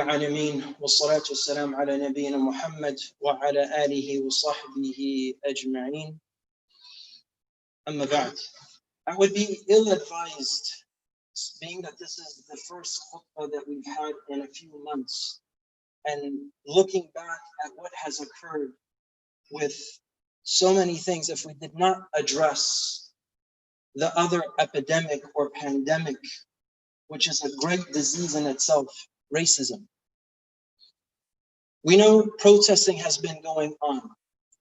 العالمين والصلاة والسلام على نبينا محمد وعلى آله وصحبه أجمعين. أما بعد, I would be ill-advised, being that this is the first khutbah that we've had in a few months, and looking back at what has occurred with so many things, if we did not address the other epidemic or pandemic, which is a great disease in itself, racism. We know protesting has been going on,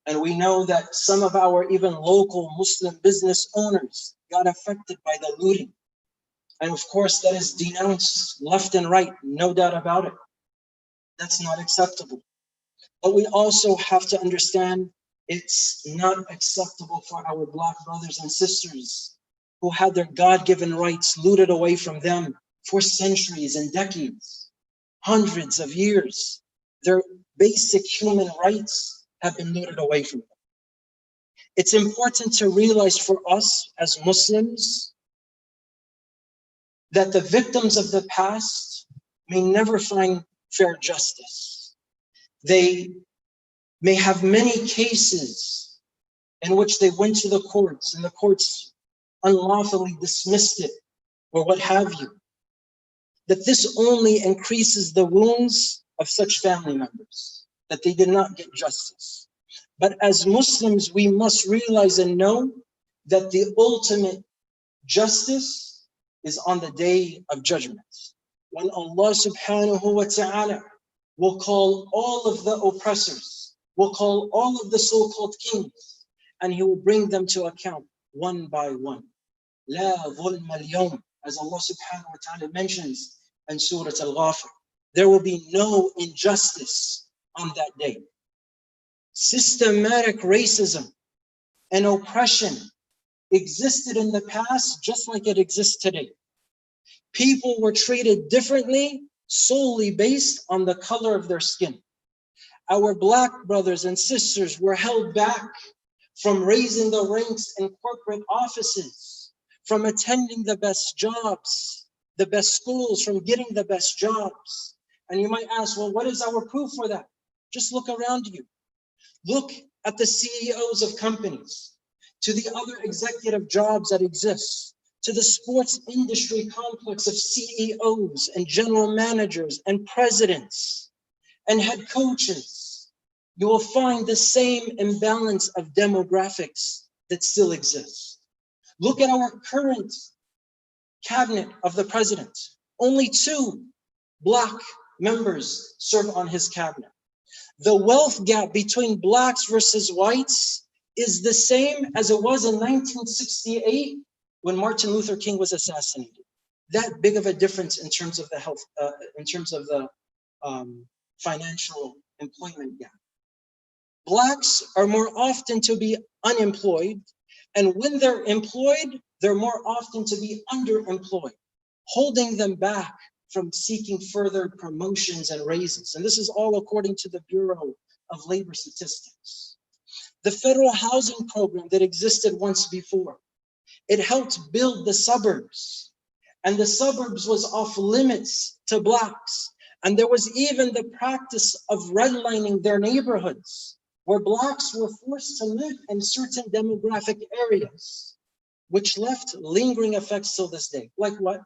and we know that some of our even local Muslim business owners got affected by the looting. And of course, that is denounced left and right, no doubt about it. That's not acceptable. But we also have to understand it's not acceptable for our Black brothers and sisters who had their God-given rights looted away from them for centuries and decades, hundreds of years. Their basic human rights have been looted away from them. It's important to realize for us as Muslims that the victims of the past may never find fair justice. They may have many cases in which they went to the courts and the courts unlawfully dismissed it or what have you. That this only increases the wounds of such family members, that they did not get justice. But as Muslims, we must realize and know that the ultimate justice is on the day of judgment, when Allah subhanahu wa ta'ala will call all of the oppressors, will call all of the so-called kings, and He will bring them to account one by one. La dhulma al-yawm, as Allah subhanahu wa ta'ala mentions in Surah Al-Ghafir. There will be no injustice on that day. Systematic racism and oppression existed in the past just like it exists today. People were treated differently solely based on the color of their skin. Our Black brothers and sisters were held back from raising the ranks in corporate offices, from attending the best jobs, the best schools, from getting the best jobs. And you might ask, well, what is our proof for that? Just look around you. Look at the CEOs of companies, to the other executive jobs that exist, to the sports industry complex of CEOs and general managers and presidents and head coaches. You will find the same imbalance of demographics that still exists. Look at our current cabinet of the president. Only 2 Black members serve on his cabinet. The wealth gap between Blacks versus whites is the same as it was in 1968 when Martin Luther King was assassinated. That big of a difference in terms of the health, in terms of the financial employment gap. Blacks are more often to be unemployed, and when they're employed, they're more often to be underemployed, holding them back from seeking further promotions and raises. And this is all according to the Bureau of Labor Statistics. The federal housing program that existed once before, it helped build the suburbs, and the suburbs was off limits to Blacks. And there was even the practice of redlining their neighborhoods, where Blacks were forced to live in certain demographic areas, which left lingering effects till this day. Like what?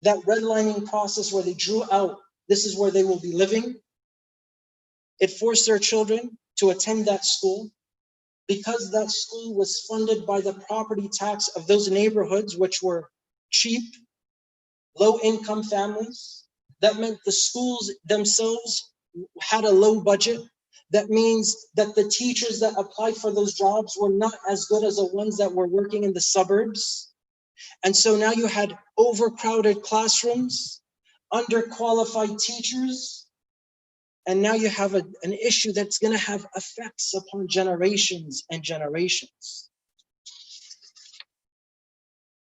That redlining process where they drew out, this is where they will be living. It forced their children to attend that school. Because that school was funded by the property tax of those neighborhoods, which were cheap, low-income families, that meant the schools themselves had a low budget. That means that the teachers that applied for those jobs were not as good as the ones that were working in the suburbs. And so now you had overcrowded classrooms, underqualified teachers, and now you have an issue that's going to have effects upon generations and generations.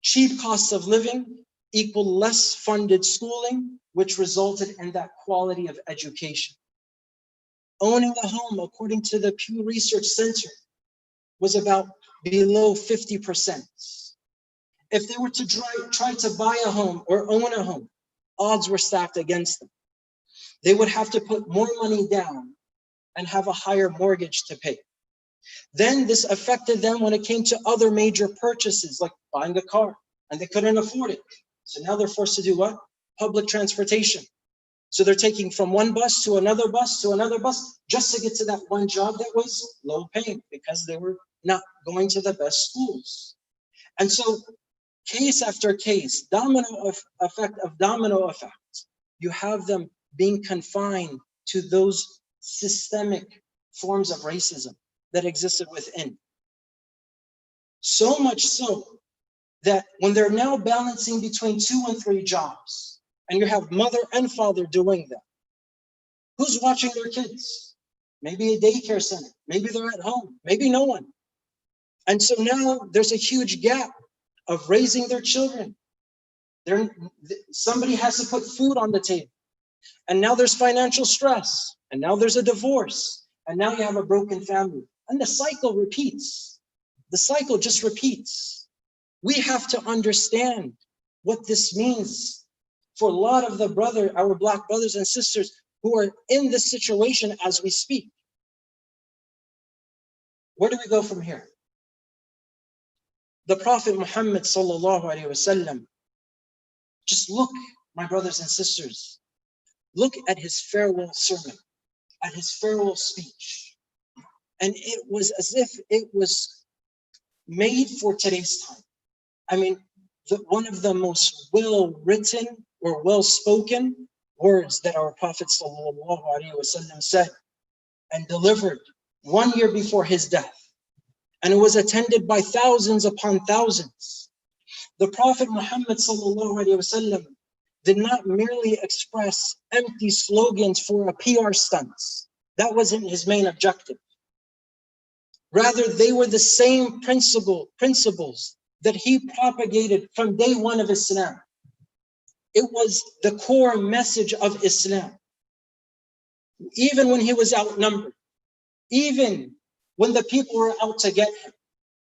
Cheap costs of living equal less funded schooling, which resulted in that quality of education. Owning a home, according to the Pew Research Center, was about below 50%. If they were to try to buy a home or own a home, odds were stacked against them. They would have to put more money down and have a higher mortgage to pay. Then this affected them when it came to other major purchases, like buying a car, and they couldn't afford it. So now they're forced to do what? Public transportation. So they're taking from one bus to another bus to another bus just to get to that one job that was low paying because they were not going to the best schools. And so case after case, domino effect, you have them being confined to those systemic forms of racism that existed within. So much so that when they're now balancing between 2 and 3 jobs, and you have mother and father doing that, who's watching their kids? Maybe a daycare center, maybe they're at home, maybe no one. And so now there's a huge gap of raising their children. Somebody has to put food on the table. And now there's financial stress. And now there's a divorce. And now you have a broken family. And the cycle repeats. The cycle just repeats. We have to understand what this means for a lot of our Black brothers and sisters who are in this situation as we speak. Where do we go from here? The Prophet Muhammad sallallahu alaihi wasallam, just look, my brothers and sisters, look at his farewell sermon, at his farewell speech. And it was as if it was made for today's time. I mean, one of the most well-written or well-spoken words that our Prophet sallallahu alaihi wasallam said and delivered 1 year before his death. And it was attended by thousands upon thousands. The Prophet Muhammad sallallahu alaihi wasallam did not merely express empty slogans for a PR stunt. That wasn't his main objective. Rather, they were the same principles that he propagated from day one of Islam. It was the core message of Islam. Even when he was outnumbered, even when the people were out to get him,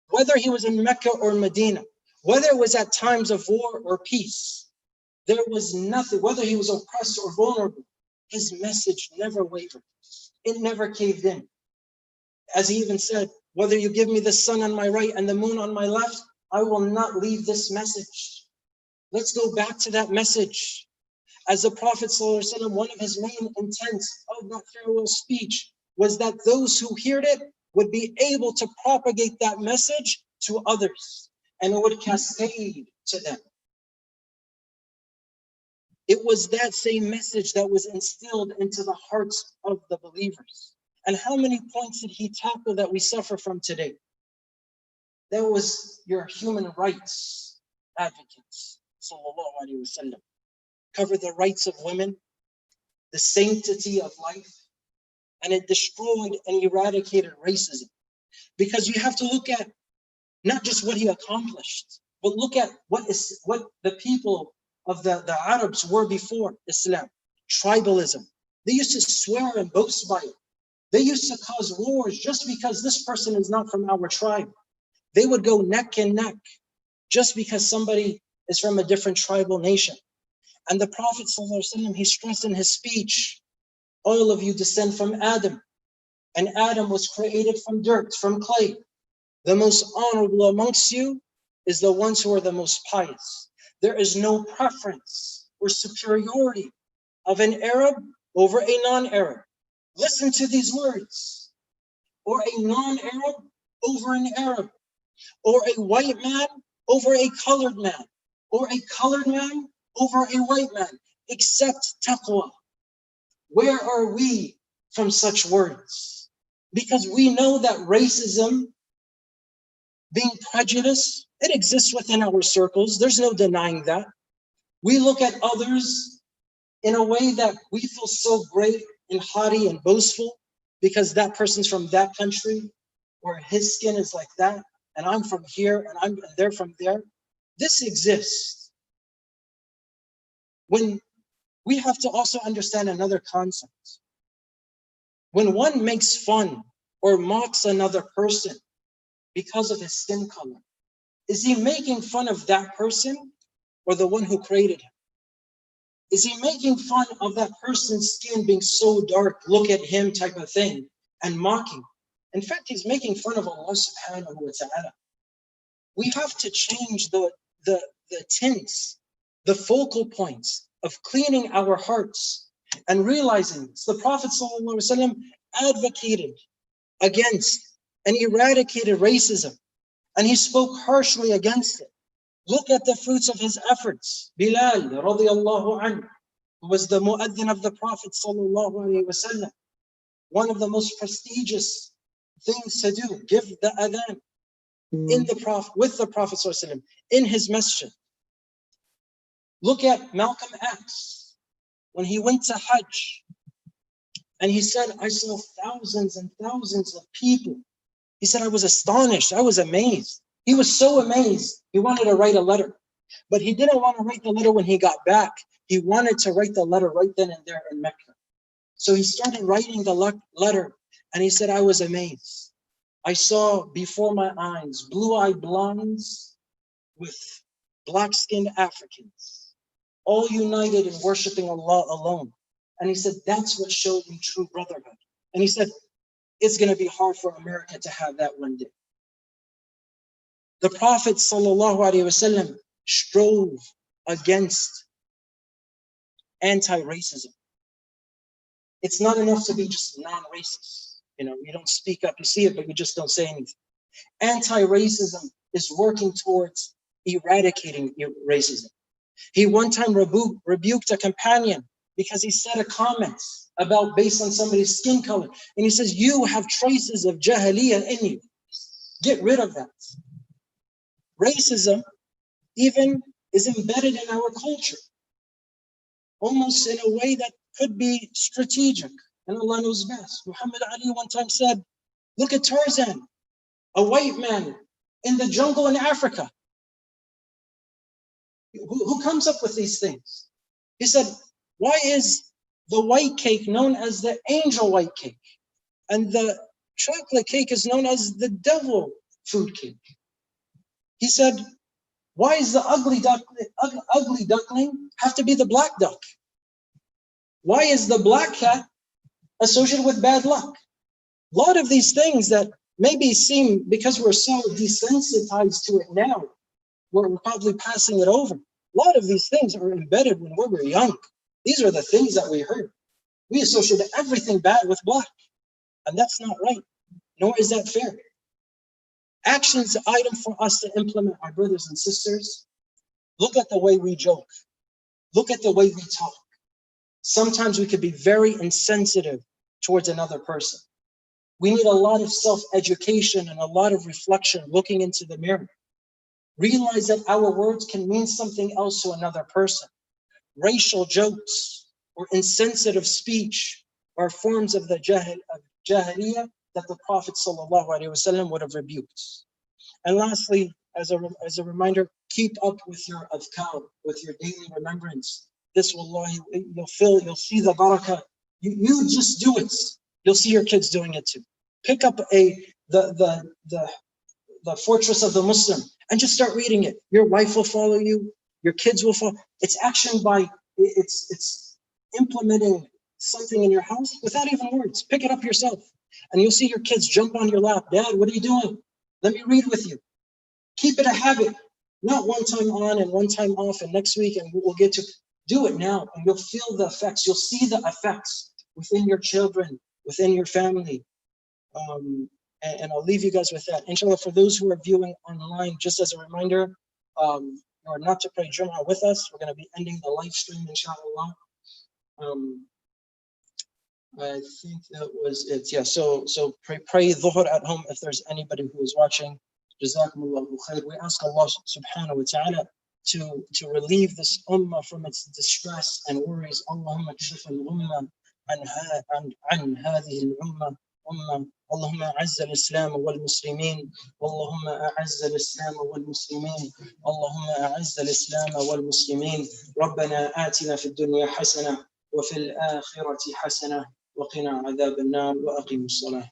whether he was in Mecca or Medina, whether it was at times of war or peace, there was nothing, whether he was oppressed or vulnerable, his message never wavered. It never caved in. As he even said, whether you give me the sun on my right and the moon on my left, I will not leave this message. Let's go back to that message. As the Prophet ﷺ, one of his main intents of that farewell speech was that those who heard it would be able to propagate that message to others, and it would cascade to them. It was that same message that was instilled into the hearts of the believers. And how many points did he tackle that we suffer from today? That was your human rights advocates, sallallahu alaihi wasallam. Cover the rights of women, the sanctity of life, and it destroyed and eradicated racism. Because you have to look at not just what he accomplished, but look at what the people of the Arabs were before Islam. Tribalism. They used to swear and boast by it. They used to cause wars just because this person is not from our tribe. They would go neck and neck just because somebody is from a different tribal nation. And the Prophet ﷺ, he stressed in his speech, all of you descend from Adam. And Adam was created from dirt, from clay. The most honorable amongst you is the ones who are the most pious. There is no preference or superiority of an Arab over a non-Arab. Listen to these words. Or a non-Arab over an Arab. Or a white man over a colored man. Or a colored man over a white man. Except taqwa. Where are we from such words? Because we know that racism, being prejudiced, it exists within our circles. There's no denying that. We look at others in a way that we feel so great and haughty and boastful because that person's from that country or his skin is like that and I'm from here and they're from there. This exists. When we have to also understand another concept. When one makes fun or mocks another person because of his skin color, is he making fun of that person or the one who created him? Is he making fun of that person's skin being so dark, look at him type of thing, and mocking? In fact, he's making fun of Allah subhanahu wa ta'ala. We have to change the tints, the focal points of cleaning our hearts and realizing the Prophet ﷺ advocated against and eradicated racism, and he spoke harshly against it. Look at the fruits of his efforts. Bilal radiallahu anhu, who was the mu'adhin of the Prophet ﷺ, one of the most prestigious things to do, give the adhan in the Prophet, with the Prophet ﷺ, in his masjid. Look at Malcolm X, when he went to Hajj, and he said, I saw thousands and thousands of people. He said, I was astonished, I was amazed. He was so amazed, he wanted to write a letter. But he didn't want to write the letter when he got back. He wanted to write the letter right then and there in Mecca. So he started writing the letter, and he said, I was amazed. I saw before my eyes blue-eyed blondes with black-skinned Africans, all united in worshiping Allah alone. And he said, that's what showed me true brotherhood. And he said, it's going to be hard for America to have that one day. The Prophet ﷺ strove against anti-racism. It's not enough to be just non-racist. You don't speak up, you see it, but you just don't say anything. Anti-racism is working towards eradicating racism. He one time rebuked a companion because he said a comment about based on somebody's skin color. And he says, you have traces of jahiliyyah in you. Get rid of that. Racism even is embedded in our culture, almost in a way that could be strategic. And Allah knows best. Muhammad Ali one time said, look at Tarzan, a white man in the jungle in Africa. Who comes up with these things? He said, why is the white cake known as the angel white cake? And the chocolate cake is known as the devil food cake. He said, why is the ugly duckling have to be the black duck? Why is the black cat associated with bad luck? A lot of these things that maybe seem, because we're so desensitized to it now, we're probably passing it over. A lot of these things are embedded when we were young. These are the things that we heard. We associate everything bad with black, and that's not right, nor is that fair. Actions item for us to implement, our brothers and sisters. Look at the way we joke. Look at the way we talk. Sometimes we could be very insensitive towards another person. We need a lot of self-education and a lot of reflection, looking into the mirror. Realize that our words can mean something else to another person. Racial jokes or insensitive speech are forms of the jahiliyyah that the Prophet ﷺ would have rebuked. And lastly, as a reminder, keep up with your adhkar, with your daily remembrance. This wallahi, you'll see the barakah. You just do it. You'll see your kids doing it too. Pick up the Fortress of the Muslim and just start reading it. Your wife will follow you. Your kids will follow. It's action it's implementing something in your house without even words. Pick it up yourself. And you'll see your kids jump on your lap. Dad, what are you doing? Let me read with you. Keep it a habit. Not one time on and one time off and next week and we'll get to. Do it now and you'll feel the effects. You'll see the effects within your children, within your family. And I'll leave you guys with that. Inshallah, for those who are viewing online, just as a reminder, or not to pray Jumu'ah with us, we're going to be ending the live stream, inshallah. I think that was it. Yeah, so pray Dhuhr at home if there's anybody who is watching. Jazakumullahu khair. We ask Allah subhanahu wa ta'ala to relieve this ummah from its distress and worries. Allahumma kshif al-ummah عن هذه الأمة اللهم أعز الإسلام والمسلمين اللهم أعز الإسلام والمسلمين اللهم أعز الإسلام والمسلمين ربنا آتنا في الدنيا حسنة وفي الآخرة حسنة وقنا عذاب النار وأقم الصلاة.